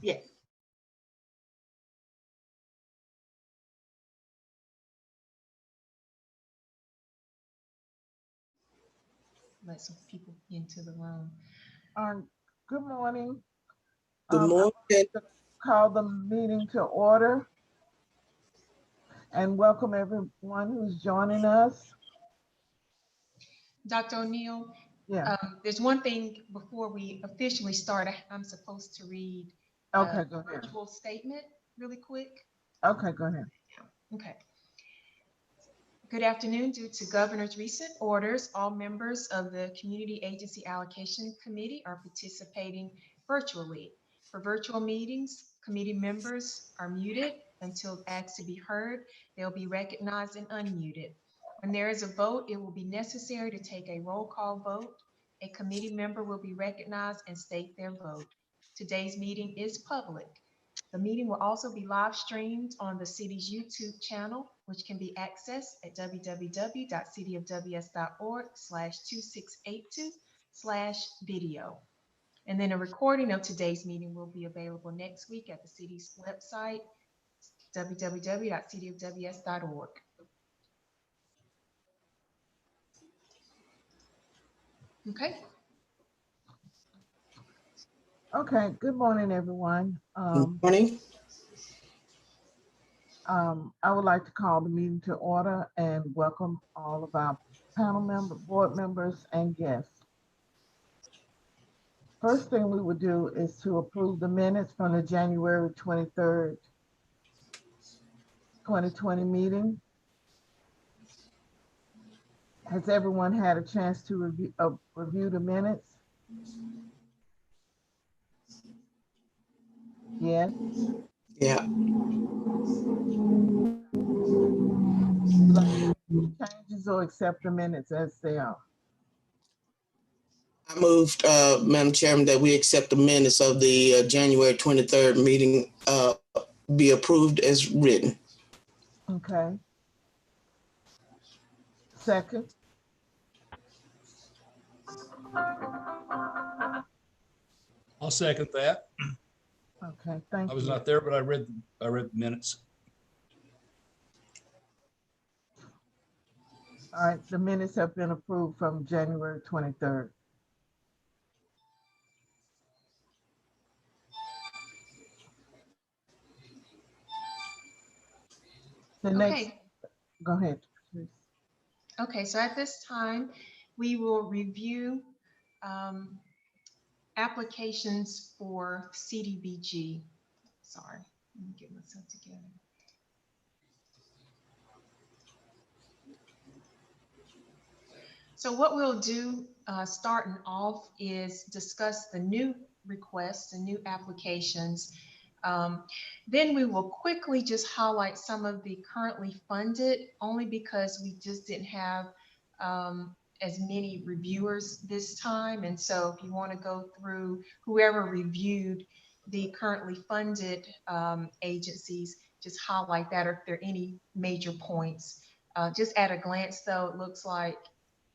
Yes. Let some people into the room. Good morning. Good I'd morning. like to call the meeting to order and welcome everyone who's joining us. Dr. O'Neill, Yeah. there's one thing before we officially start. I'm supposed to read Okay, a go ahead. virtual statement really quick. Okay, go ahead. Okay. Good afternoon. Due to Governor's recent orders, all members of the Community Agency Allocation Committee are participating virtually. For virtual meetings, committee members are muted until asked to be heard. They'll be recognized and unmuted. When there is a vote, it will be necessary to take a roll call vote. A committee member will be recognized and state their vote. Today's meeting is public. The meeting will also be live streamed on the city's YouTube channel, which can be accessed at www.cityofws.org/2682/video. And then a recording of today's meeting will be available next week at the city's website, www.cityofws.org. Okay. Okay, good morning, everyone. Good morning. I would like to call the meeting to order and welcome all of our panel members, board members, and guests. First thing we would do is to approve the minutes from the January 23rd, 2020 meeting. Has everyone had a chance to review the minutes? Yes. Yeah. Changes or accept the minutes as they are? I moved, Madam Chairman, that we accept the minutes of the January 23rd meeting be approved as written. Okay. Second. I'll second that. Okay, thank you. I was not there, but I read the minutes. All right, the minutes have been approved from January 23rd. The next, Okay. go ahead, please. Okay, so at this time, we will review applications for CDBG. Sorry, let me get myself together. So what we'll do starting off is discuss the new requests and new applications. Then we will quickly just highlight some of the currently funded, only because we just didn't have as many reviewers this time. And so if you want to go through whoever reviewed the currently funded agencies, just highlight that, or if there are any major points. Just at a glance though, it looks like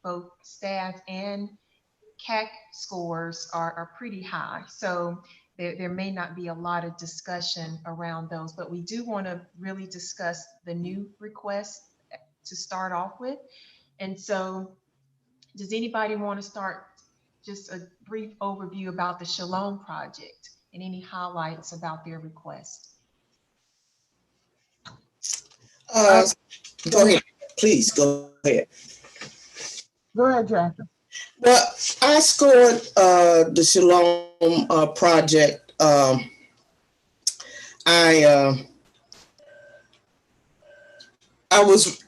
both staff and CAC scores are pretty high. So there may not be a lot of discussion around those, but we do want to really discuss the new request to start off with. And so does anybody want to start just a brief overview about the Shalom project and any highlights about their request? Go ahead, please go ahead. Go ahead, Jackie. Well, I scored the Shalom project. I was,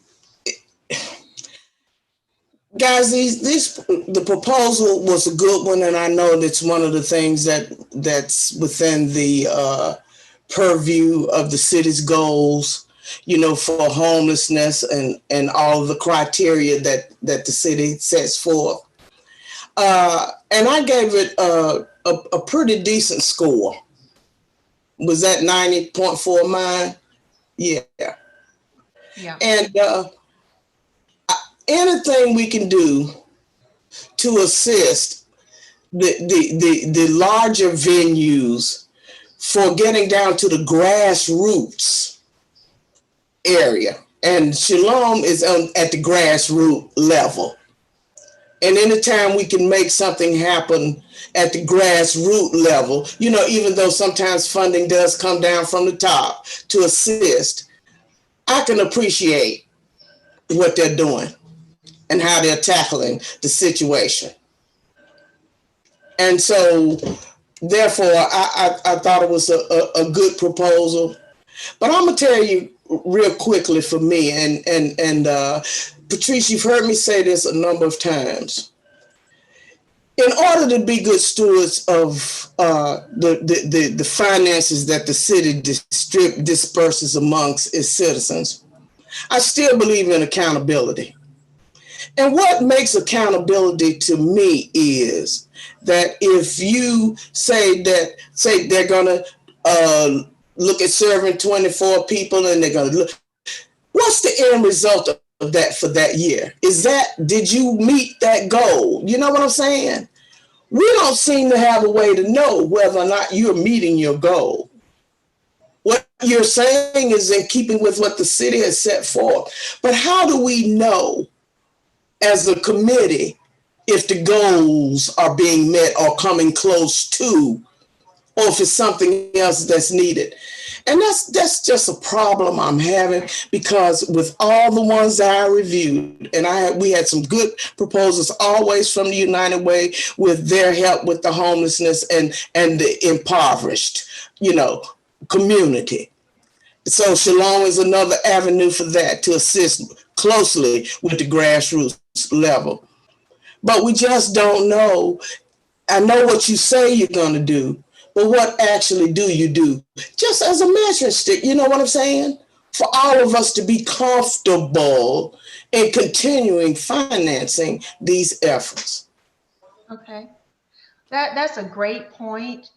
guys, the proposal was a good one, and I know that's one of the things that's within the purview of the city's goals, you know, for homelessness and all the criteria that the city sets forth. And I gave it a pretty decent score. Was that 90.4 mine? Yeah. Yeah. And anything we can do to assist the larger venues for getting down to the grassroots area. And Shalom is at the grassroots level. And anytime we can make something happen at the grassroots level, you know, even though sometimes funding does come down from the top to assist, I can appreciate what they're doing and how they're tackling the situation. And so, therefore, I thought it was a good proposal. But I'm gonna tell you real quickly for me, and Patrice, you've heard me say this a number of times. In order to be good stewards of the finances that the city disperses amongst its citizens, I still believe in accountability. And what makes accountability to me is that if you say they're gonna look at serving 24 people and they're gonna look, what's the end result of that for that year? Did you meet that goal? You know what I'm saying? We don't seem to have a way to know whether or not you're meeting your goal. What you're saying is in keeping with what the city has set forth. But how do we know as a committee if the goals are being met or coming close to, or if it's something else that's needed? And that's just a problem I'm having, because with all the ones that I reviewed, and we had some good proposals always from the United Way with their help with the homelessness and the impoverished, you know, community. So Shalom is another avenue for that, to assist closely with the grassroots level. But we just don't know. I know what you say you're going to do, but what actually do you do? Just as a measuring stick, you know what I'm saying? For all of us to be comfortable in continuing financing these efforts. Okay, that's a great point,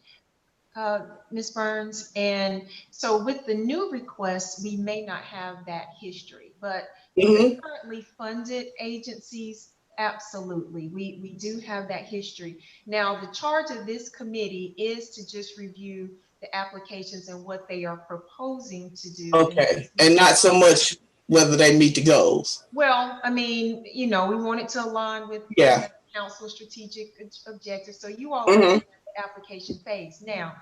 Ms. Burns. And so with the new requests, we may not have that history, but the currently funded agencies, absolutely, we do have that history. Now, the charge of this committee is to just review the applications and what they are proposing to do. Okay, and not so much whether they meet the goals. Well, I mean, you know, we want it to align with council strategic objectives. So you all are in the application phase. Now,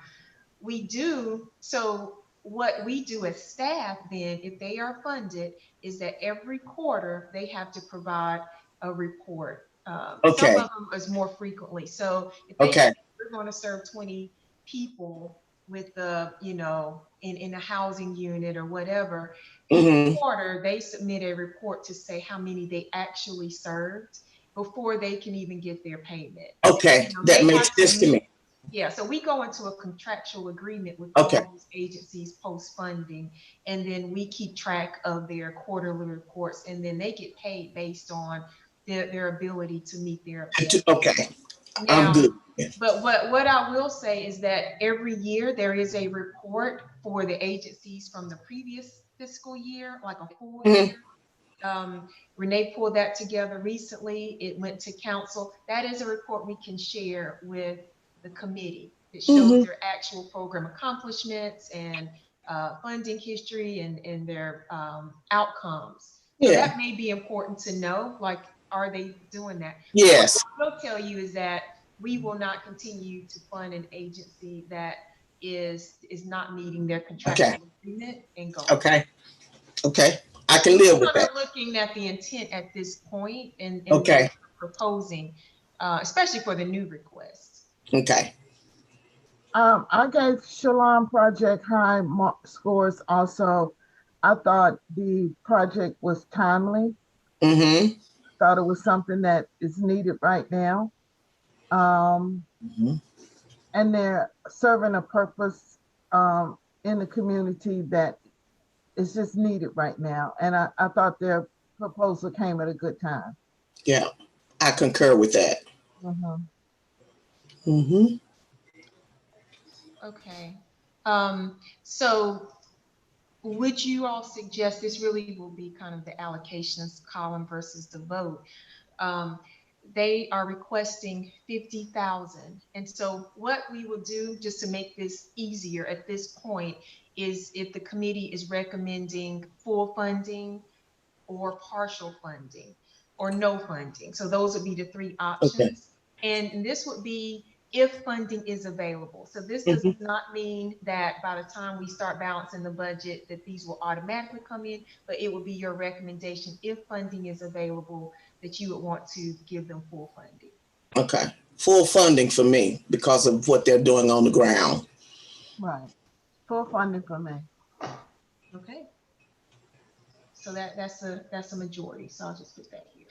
so what we do as staff then, if they are funded, is that every quarter they have to provide a report. Some of them is more frequently. So if they say we're going to serve 20 people with the, you know, in a housing unit or whatever, each quarter they submit a report to say how many they actually served before they can even get their payment. Okay, you know, that makes sense to me. Yeah, so we go into a contractual agreement with all those agencies post-funding, and then we keep track of their quarterly reports, and then they get paid based on their ability to meet their objectives. Okay, now, I'm good. But what I will say is that every year there is a report for the agencies from the previous fiscal year, like a full year. Renee pulled that together recently. It went to council. That is a report we can share with the committee. It shows their actual program accomplishments and funding history and their outcomes. So that may be important to know, like, are they doing that? Yes. What I will tell you is that we will not continue to fund an agency that is not meeting their contractual agreement and goals. Okay. I can live with that. Looking at the intent at this point and proposing, especially for the new requests. Okay. I gave Shalom Project high scores also. I thought the project was timely. Thought it was something that is needed right now. And they're serving a purpose in the community that is just needed right now. And I thought their proposal came at a good time. Yeah, I concur with that. Okay. So would you all suggest, this really will be kind of the allocations column versus the vote. they are requesting 50,000. And so what we will do, just to make this easier at this point, is if the committee is recommending full funding or partial funding or no funding. So those would be the three options. Okay. And this would be if funding is available. So this does not mean that by the time we start balancing the budget that these will automatically come in, but it will be your recommendation if funding is available that you would want to give them full funding. Okay, full funding for me because of what they're doing on the ground. Right, full funding for me. Okay. So that's a majority. So I'll just put that here.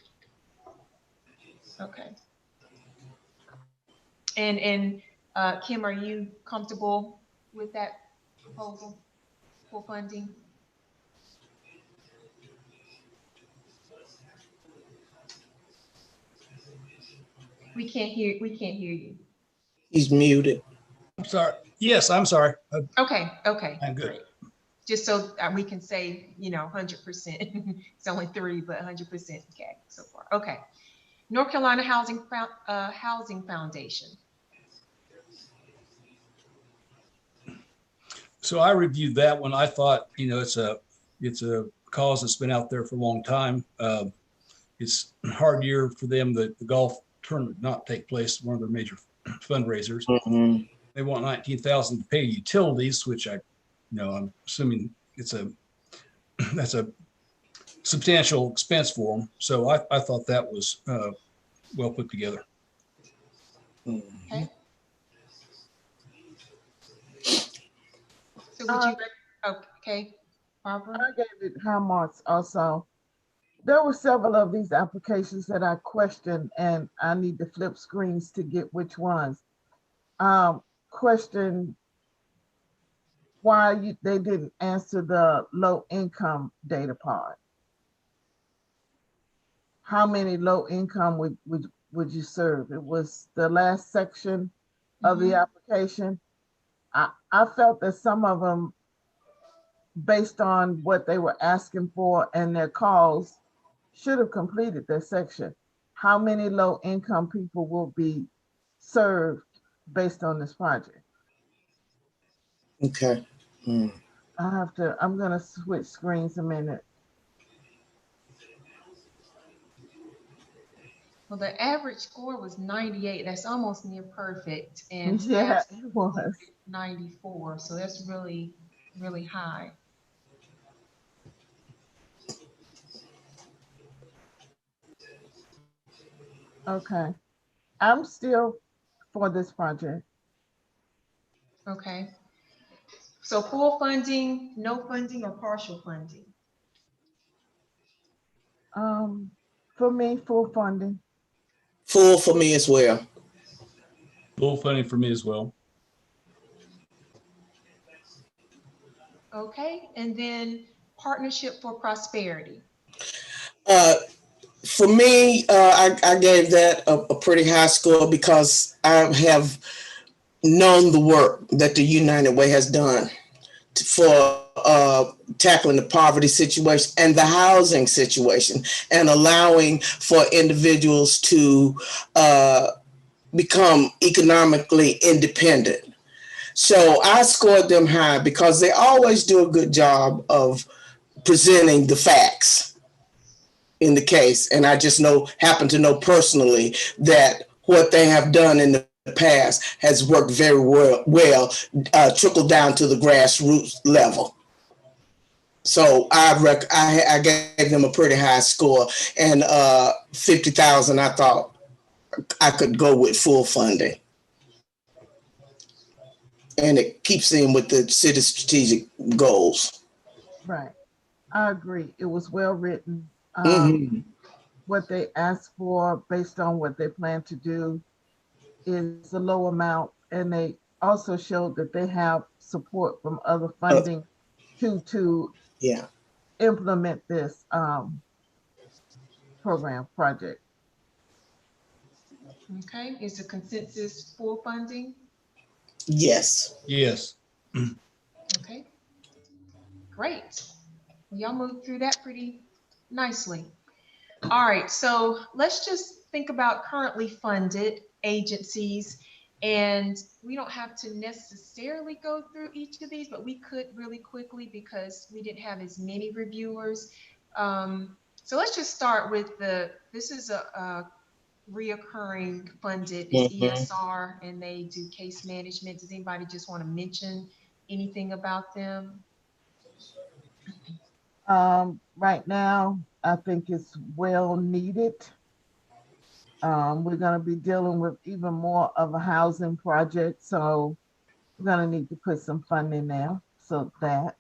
Okay. And Kim, are you comfortable with that proposal for funding? We can't hear you. He's muted. I'm sorry. Yes, I'm sorry. Okay. I'm good. Great. Just so we can say, 100%. It's only 3, but 100% okay so far. Okay. North Carolina Housing Foundation. So I reviewed that one. I thought, it's a cause that's been out there for a long time. It's a hard year for them. The golf tournament did not take place, one of their major fundraisers. They want $19,000 to pay utilities, which I'm assuming that's a substantial expense for them. So I thought that was well put together. Okay. So would you, okay, Barbara? I gave it high marks also. There were several of these applications that I questioned, and I need to flip screens to get which ones. Question why they didn't answer the low income data part. How many low income would you serve? It was the last section of the application. I felt that some of them, based on what they were asking for and their calls, should have completed their section. How many low income people will be served based on this project? Okay. I'm gonna switch screens a minute. Well, the average score was 98. That's almost near perfect. And Yeah, it was 94. So that's really, really high. okay. I'm still for this project. Okay. So full funding, no funding, or partial funding? For me, full funding. Full for me as well. Full funding for me as well. Okay, and then Partnership for Prosperity. For me, I gave that a pretty high score because I have known the work that the United Way has done for tackling the poverty situation and the housing situation and allowing for individuals to become economically independent. So I scored them high because they always do a good job of presenting the facts in the case. And I just happen to know personally that what they have done in the past has worked very well, trickled down to the grassroots level. So I gave them a pretty high score, and 50,000 I thought I could go with full funding. And it keeps in with the city's strategic goals. Right. I agree. It was well written. What they asked for based on what they plan to do is a low amount. And they also showed that they have support from other funding to implement this project. Okay, is the consensus full funding? Yes. Yes. Okay, great. Y'all moved through that pretty nicely. All right, so let's just think about currently funded agencies, and we don't have to necessarily go through each of these, but we could really quickly because we didn't have as many reviewers. So let's just start with this is a reoccurring funded, it's ESR, and they do case management. Does anybody just want to mention anything about them? Right now, I think it's well needed. We're going to be dealing with even more of a housing project, so we're going to need to put some funding there. So that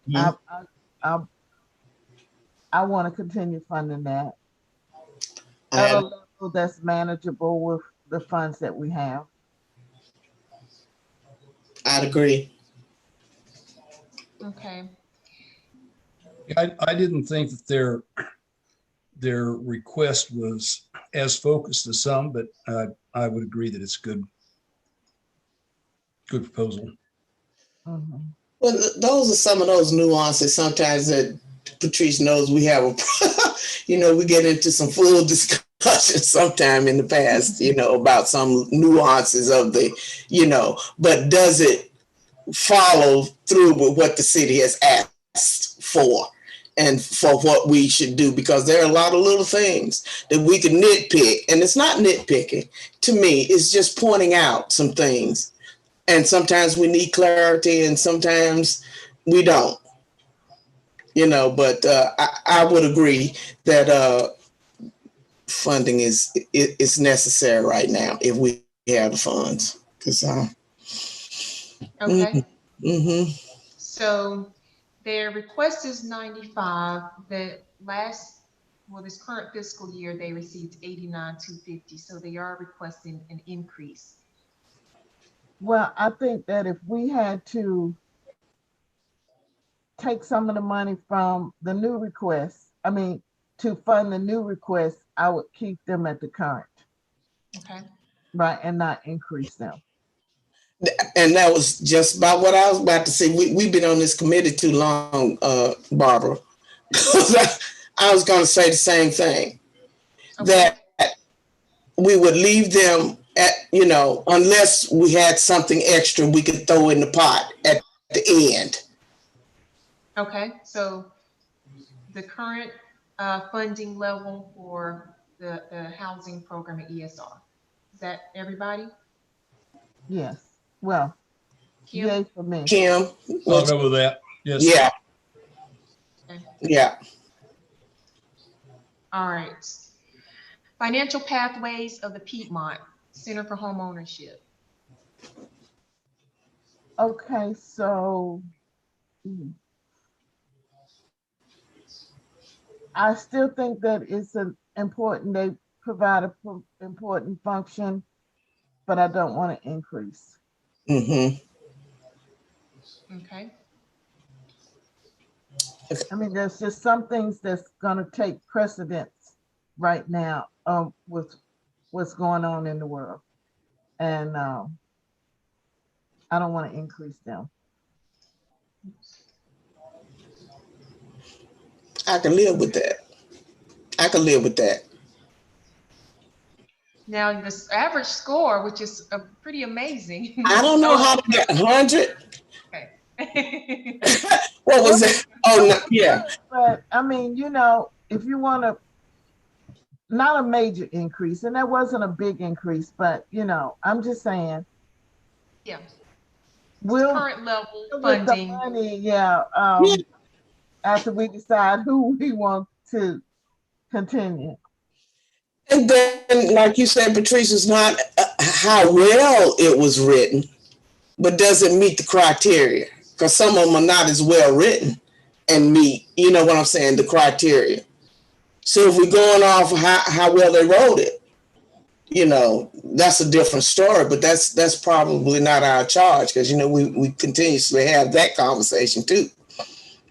I want to continue funding that at a level that's manageable with the funds that we have. I'd agree. Okay. I didn't think that their request was as focused as some, but I would agree that it's good proposal. Mm-hmm. Well, those are some of those nuances sometimes that Patrice knows we have we get into some full discussion sometime in the past, about some nuances of the, but does it follow through with what the city has asked for and for what we should do? Because there are a lot of little things that we can nitpick, and it's not nitpicking to me, it's just pointing out some things. And sometimes we need clarity and sometimes we don't, but I would agree that funding is necessary right now if we have the funds. Okay. Mm-hmm. So their request is 95. This current fiscal year, they received 89,250. So they are requesting an increase. Well, I think that if we had to take some of the money from the new requests, to fund the new requests, I would keep them at the current. Okay. Right, and not increase them. And that was just about what I was about to say. We've been on this committee too long, Barbara. I was going to say the same thing, that we would leave them at, unless we had something extra we could throw in the pot at the end. Okay, so the current funding level for the housing program at ESR, is that everybody? Yes. Well, Kim? yay for me. Kim? I'll go with that. Yes. Yeah. Okay. Yeah. All right. Financial pathways of the Piedmont Center for Home Ownership. Okay, so I still think that it's they provide an important function, but I don't want to increase. Mm-hmm. Okay. There's just some things that's going to take precedence right now with what's going on in the world. And I don't want to increase them. I can live with that. Now, this average score, which is pretty amazing. I don't know how to get 100. Okay. What was it? Oh, no, yeah. But if you want to, not a major increase, and that wasn't a big increase, but I'm just saying. Yeah. We'll current level with funding. the money, after we decide who we want to continue. And then, like you said, Patrice, it's not how well it was written, but does it meet the criteria? Because some of them are not as well written and meet, what I'm saying, the criteria. So if we're going off how well they wrote it, that's a different story, but that's probably not our charge, because, we continuously have that conversation too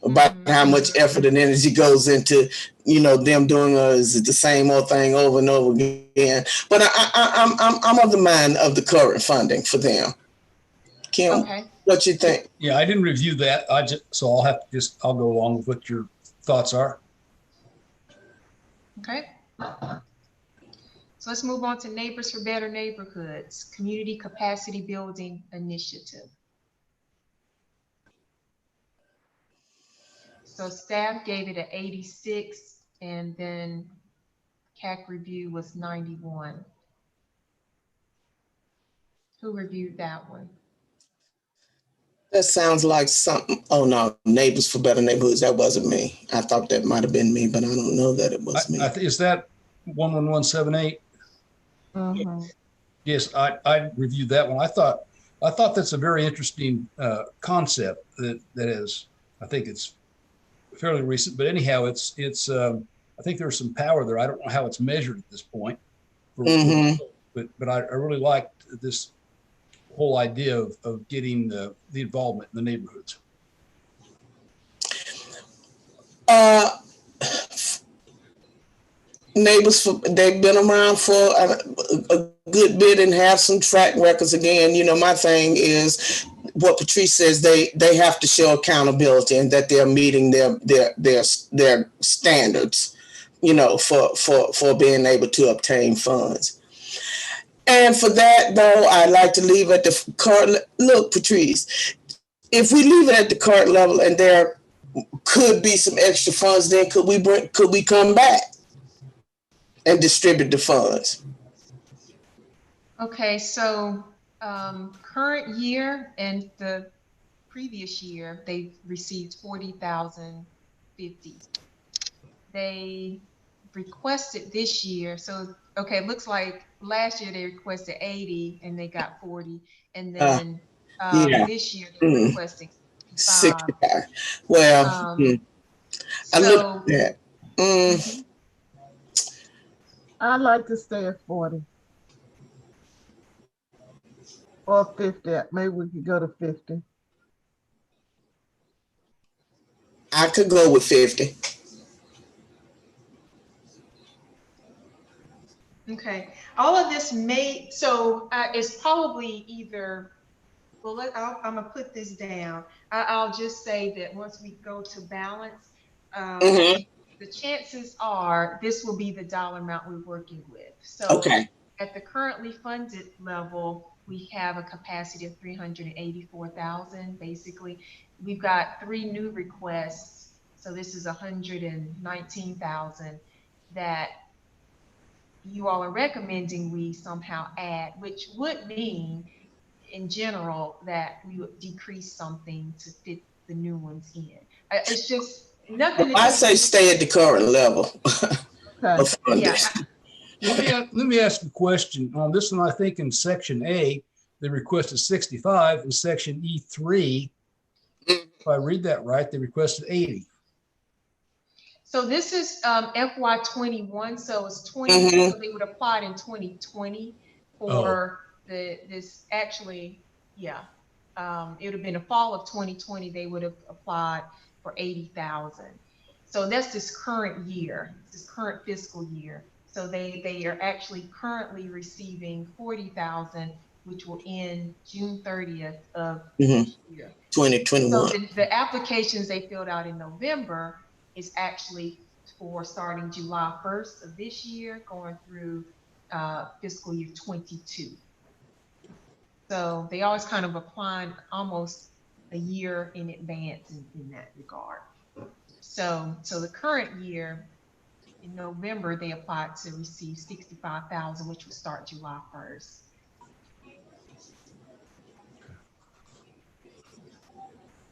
about how much effort and energy goes into, them doing is it the same old thing over and over again. But I'm of the mind of the current funding for them. Kim, what you think? Yeah, I didn't review that. So I'll go along with what your thoughts are. Okay. So let's move on to Neighbors for Better Neighborhoods, Community Capacity Building Initiative. So staff gave it an 86, and then CAC review was 91. Who reviewed that one? That sounds like something. Oh no, Neighbors for Better Neighborhoods. That wasn't me. I thought that might have been me, but I don't know that it was me. Is that 11178? Mhm. Yes, I reviewed that one. I thought that's a very interesting concept that is. I think it's fairly recent, but anyhow, it's. I think there's some power there. I don't know how it's measured at this point, but I really liked this whole idea of getting the involvement in the neighborhoods. Neighbors, they've been around for a good bit and have some track records. Again, you know, my thing is what Patrice says, they have to show accountability and that they're meeting their standards, you know, for being able to obtain funds. And for that, though, I'd like to leave at the current. Look, Patrice, if we leave it at the current level and there could be some extra funds, then could we come back and distribute the funds? Okay, so current year and the previous year, they received 40,050. They requested this year, so okay, it looks like last year they requested 80 and they got 40, and then this year they're requesting 65. Well, I looked at that. I'd like to stay at 40 or 50. Maybe we could go to 50. I could go with 50. Okay, all of this may, so it's probably either, well, I'm gonna put this down. I'll just say that once we go to balance, the chances are this will be the dollar amount we're working with. So at the currently funded level, we have a capacity of 384,000. Basically, we've got 3 new requests. So this is 119,000 that you all are recommending we somehow add, which would mean in general that we would decrease something to fit the new ones in. It's just nothing. I say stay at the current level. Yeah. Let me ask a question on this one. I think in section A, they requested 65. In section E3, if I read that right, they requested 80. So this is FY21, so it's 20. So they would apply it in 2020 for this actually, it would have been the fall of 2020. They would have applied for 80,000. So that's this current year, this current fiscal year. So they are actually currently receiving 40,000, which will end June 30th of this year, 2021. So the applications they filled out in November is actually for starting July 1st of this year, going through fiscal year 22. So they always kind of applying almost a year in advance in that regard. So the current year, in November, they applied to receive 65,000, which would start July 1st.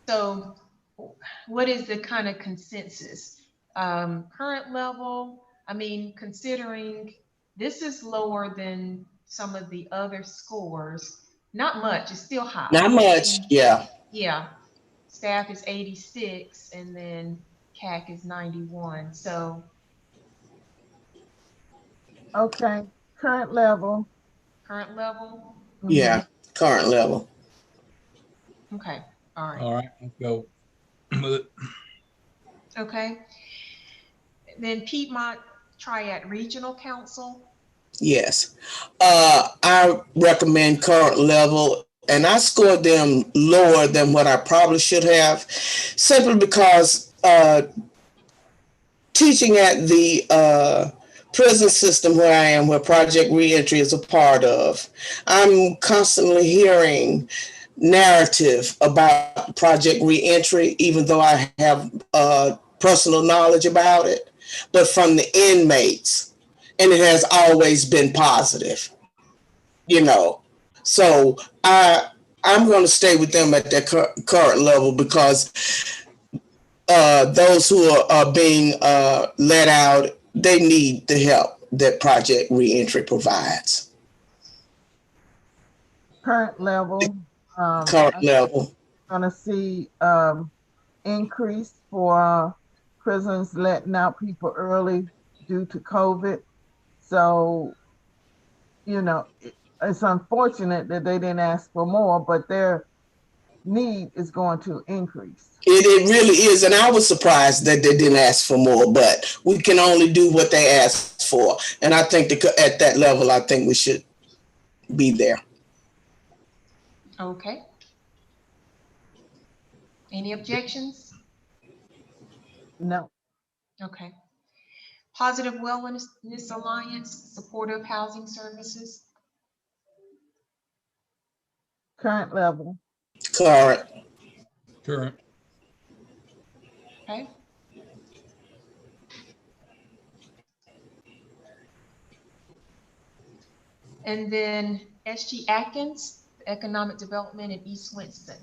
So what is the kind of consensus? Current level, I mean, considering this is lower than some of the other scores, not much, it's still high. Not much, yeah. Yeah, staff is 86 and then CAC is 91, so. Okay, current level. Current level? Yeah, current level. Okay, all right. All right, let's go with it. Okay. Then Piedmont Triad Regional Council. Yes, I recommend current level, and I scored them lower than what I probably should have, simply because teaching at the prison system where I am, where Project Reentry is a part of, I'm constantly hearing narrative about Project Reentry, even though I have personal knowledge about it, but from the inmates, and it has always been positive, you know. So I'm going to stay with them at their current level, because those who are being let out, they need the help that Project Reentry provides. Current level. Current level. I'm gonna see increase for prisons letting out people early due to COVID. So, you know, it's unfortunate that they didn't ask for more, but their need is going to increase. It really is, and I was surprised that they didn't ask for more, but we can only do what they asked for. And I think at that level, I think we should be there. Okay. Any objections? No. Okay. Positive Wellness Alliance, supportive housing services. Current level. Current. Okay. And then SG Atkins, economic development in East Winston.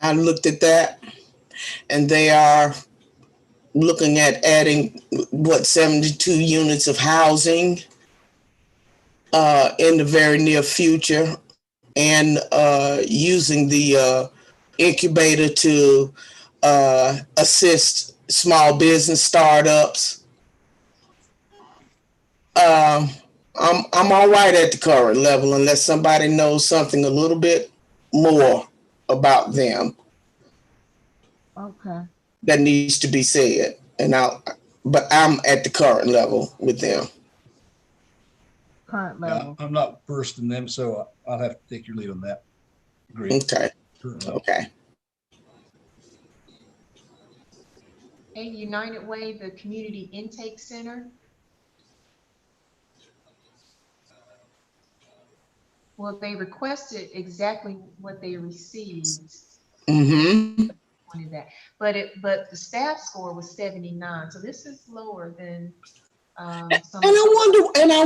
I looked at that, and they are looking at adding 72 units of housing in the very near future, and using the incubator to assist small business startups. I'm all right at the current level, unless somebody knows something a little bit more about them. Okay. That needs to be said, but I'm at the current level with them. Current level. Yeah, I'm not versed in them, so I'll have to take your lead on that. Agreed. Okay. Okay. Okay, United Way, the Community Intake Center. Well, they requested exactly what they received. Mm-hmm. Wanted that, but the staff score was 79, so this is lower than some. And I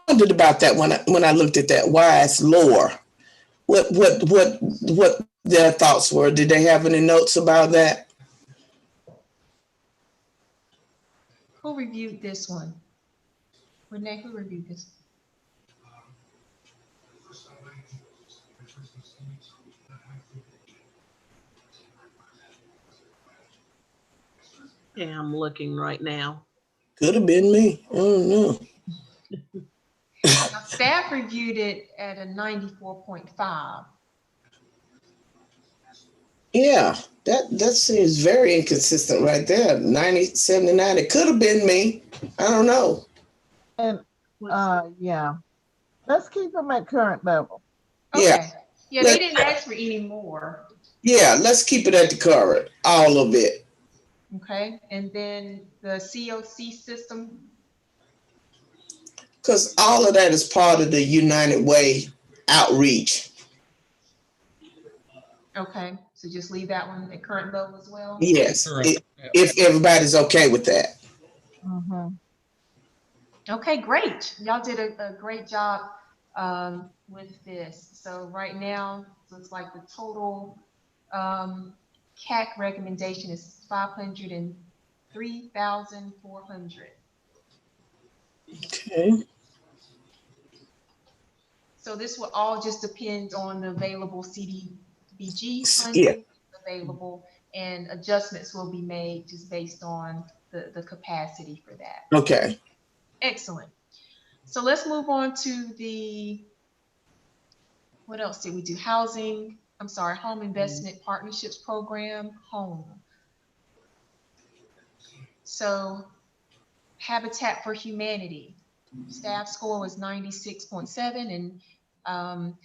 wondered about that when I looked at that. Why it's lower? What their thoughts were? Did they have any notes about that? Who reviewed this one? Renee, who reviewed this? Yeah, I'm looking right now. Could have been me. I don't know. Now, staff reviewed it at a 94.5. Yeah, that seems very inconsistent right there. 90, 79. It could have been me. I don't know. And yeah, let's keep them at current level. Okay. Yeah, they didn't ask for any more. Yeah, let's keep it at the current, all of it. Okay, and then the COC system. Because all of that is part of the United Way outreach. Okay, so just leave that one at current level as well? Yes, if everybody's okay with that. Mm-hmm. Okay, great. Y'all did a great job with this. So right now, looks like the total CAC recommendation is 503,400. Okay. So this will all just depend on the available CDBG funding available, and adjustments will be made just based on the capacity for that. Okay. Excellent. So let's move on to what else did we do? Home Investment Partnerships Program, HOME. So Habitat for Humanity, staff score was 96.7, and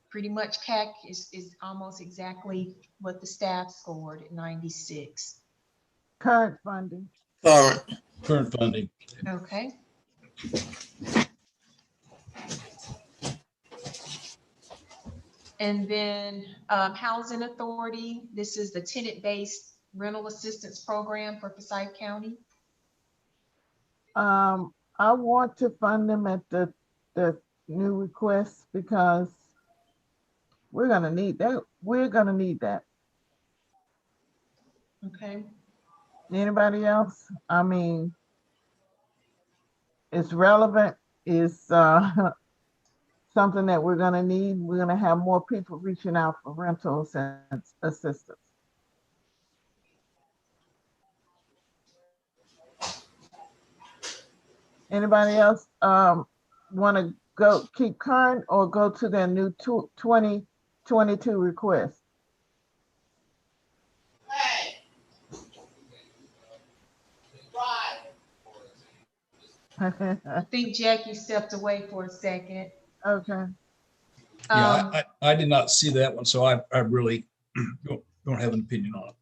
pretty much CAC is almost exactly what the staff scored at 96. Current funding. Current. current funding. Okay. And then Housing Authority, this is the tenant-based rental assistance program for Forsyth County. I want to fund them at the new request because we're gonna need that. We're gonna need that. Okay. Anybody else? I mean, it's relevant. It's something that we're gonna need. We're gonna have more people reaching out for rentals and assistance. Anybody else want to go keep current or go to their new 2022 request? I think Jackie stepped away for a second. Okay. Yeah, I did not see that one, so I really don't have an opinion on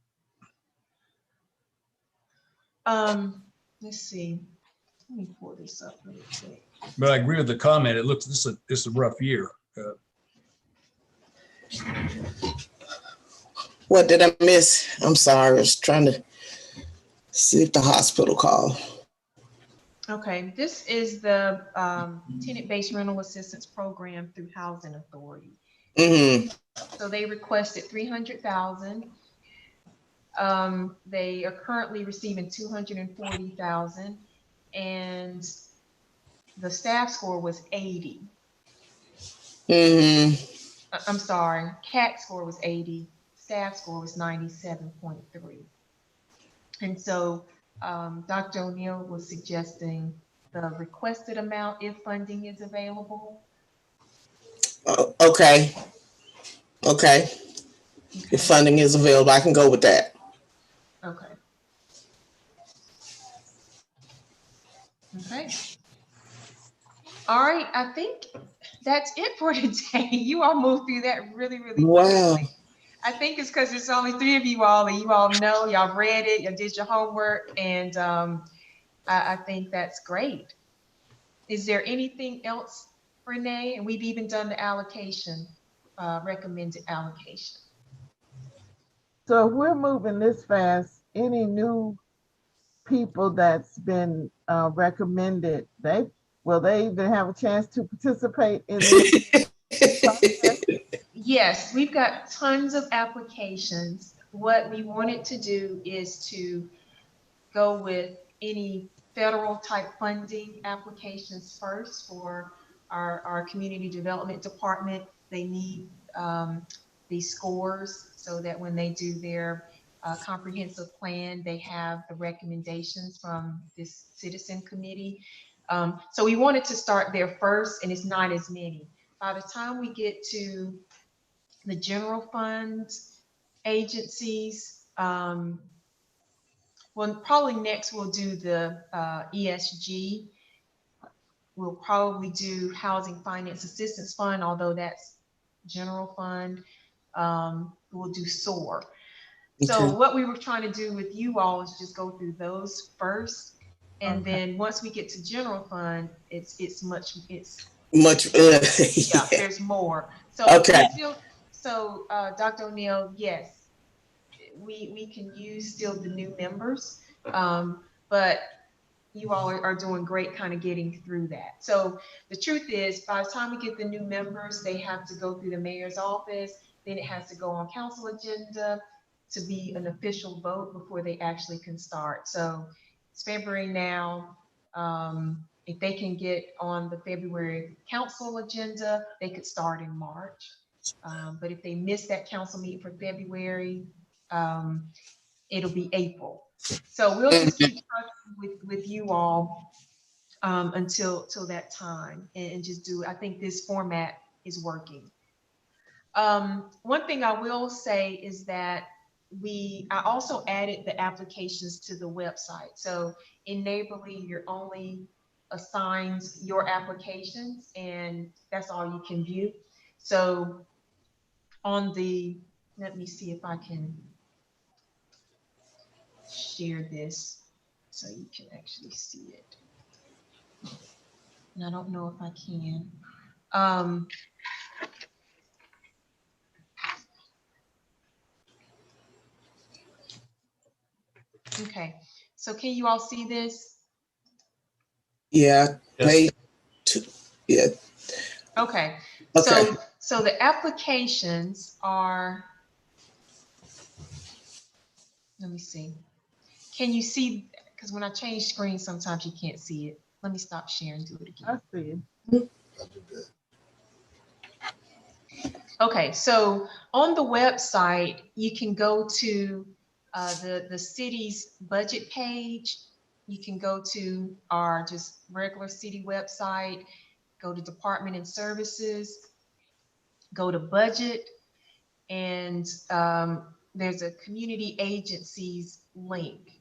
it. Let's see. Let me pull this up really quick. But I agree with the comment. It looks this is a rough year. What did I miss? I'm sorry. I was trying to see if the hospital called. Okay, this is the tenant-based rental assistance program through Housing Authority. Mm-hmm. So they requested 300,000. They are currently receiving 240,000, and the staff score was 80. Mm-hmm. I'm sorry, CAC score was 80, staff score was 97.3. And so Dr. O'Neill was suggesting the requested amount if funding is available. Okay. If funding is available, I can go with that. Okay. All right, I think that's it for today. You all moved through that really Wow. quickly. I think it's because there's only 3 of you all, and you all know, y'all read it, you did your homework, and I think that's great. Is there anything else, Renee? And we've even done the allocation, recommended allocation. So if we're moving this fast, any new people that's been recommended, will they even have a chance to participate in this process? Yes, we've got tons of applications. What we wanted to do is to go with any federal type funding applications first for our community development department. They need these scores so that when they do their comprehensive plan, they have the recommendations from this citizen committee. So we wanted to start there first, and it's not as many. By the time we get to the general fund agencies, well, probably next we'll do the ESG. We'll probably do Housing Finance Assistance Fund, although that's general fund. We'll do SOAR. So what we were trying to do with you all is just go through those first. And then once we get to general fund, it's much, yeah, there's more. So so Dr. O'Neill, yes, we can use still the new members, but you all are doing great kind of getting through that. So the truth is, by the time we get the new members, they have to go through the mayor's office, then it has to go on council agenda to be an official vote before they actually can start. So it's February now. If they can get on the February council agenda, they could start in March. But if they miss that council meeting for February, it'll be April. So we'll just keep talking with you all until that time, and just do, I think this format is working. One thing I will say is that I also added the applications to the website. So in Neighborly, you're only assigned your applications, and that's all you can view. So on the, let me see if I can share this. so you can actually see it. And I don't know if I can. Okay, so can you all see this? Yeah. Yes. Yeah. Okay. Okay. So the applications are, let me see. Can you see, because when I change screens, sometimes you can't see it. Let me stop sharing, do it I again. see it. Okay, so on the website, you can go to the city's budget page. You can go to our just regular city website, go to Department and Services, go to Budget, and there's a community agencies link.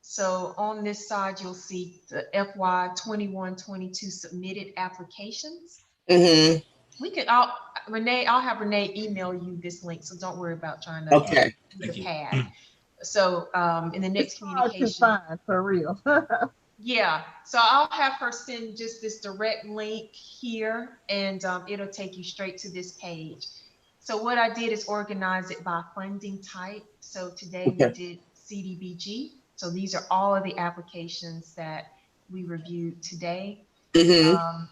So on this side, you'll see the FY 21-22 submitted applications. Mm-hmm. We could, Renee, I'll have Renee email you this link, so don't worry about trying to Okay. do the pad. So in the next It's hard to communication, find, for real. yeah, so I'll have her send just this direct link here, and it'll take you straight to this page. So what I did is organize it by funding type. So today we Okay. did CDBG. So these are all of the applications that we reviewed today. Mm-hmm.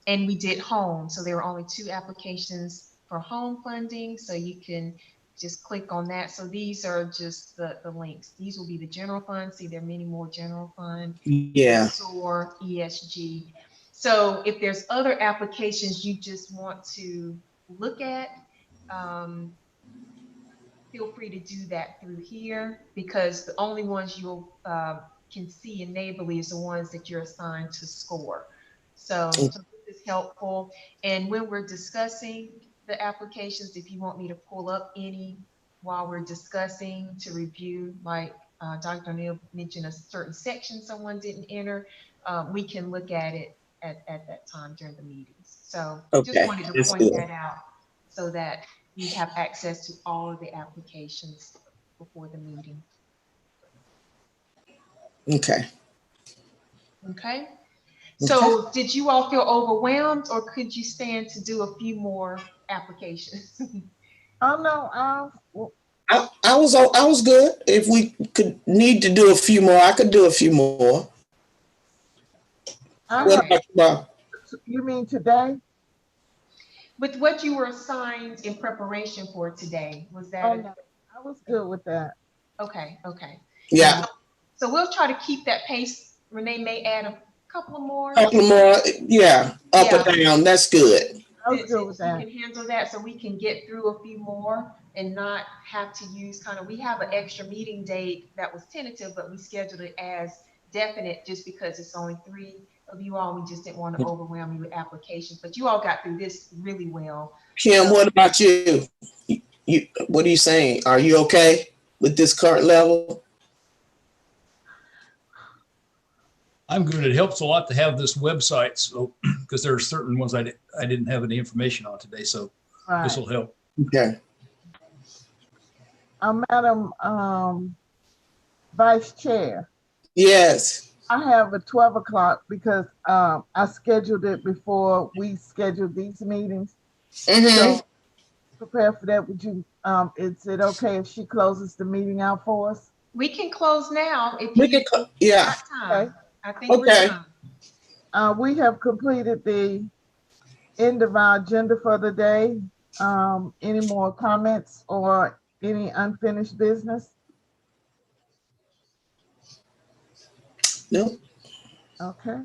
And we did home. So there were only 2 applications for home funding. So you can just click on that. So these are just the links. These will be the general fund. See, there are many more general fund. Yeah. SOAR, ESG. So if there's other applications you just want to look at, feel free to do that through here, because the only ones you'll can see enably is the ones that you're assigned to score. So this is helpful. And when we're discussing the applications, if you want me to pull up any while we're discussing to review, like Dr. O'Neill mentioned a certain section someone didn't enter, we can look at it at that time during the meetings. So just Okay. wanted to That's point good. that out so that you have access to all of the applications before the meeting. Okay. Okay. So did you all feel overwhelmed, or could you stand to do a few more applications? Oh, no, I was good. If we could need to do a few more, I could do a few more. I What have, Okay. about you, Bob? you mean today? With what you were assigned in preparation for today, was that Oh, no, I was good with that. okay? Okay. Yeah. So we'll try to keep that pace. Renee may add a couple of more. Couple more. Yeah. Up Yeah. or down. That's good. I was good with You that. can handle that, so we can get through a few more and not have to use we have an extra meeting date that was tentative, but we scheduled it as definite just because it's only 3 of you all. We just didn't want to overwhelm you with applications, but you all got through this really well. Kim, So, what about you? What are you saying? Are you okay with this current level? I'm good. It helps a lot to have this website, so because there are certain ones I didn't have any information on today, so this Right. will help. Okay. Madam Vice Chair, Yes. I have a 12 o'clock because I scheduled it before we scheduled these meetings. Mm-hmm. So prepare for that. Would you, is it okay if she closes the meeting out for us? we can close now if We you can. Yeah. got time. Okay. I think Okay. we're done. We have completed the end of our agenda for the day. Any more comments or any unfinished business? No. Okay.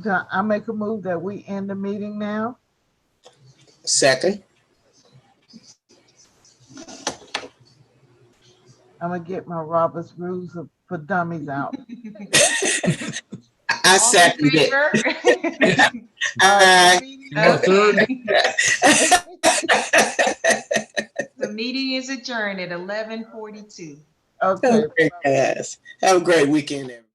I make a move that we end the meeting now. Second. I'm gonna get my Robert's Rules for Dummies out. I second it. Third. The meeting is adjourned at 11:42. Okay. Yes. Have a great weekend, everyone.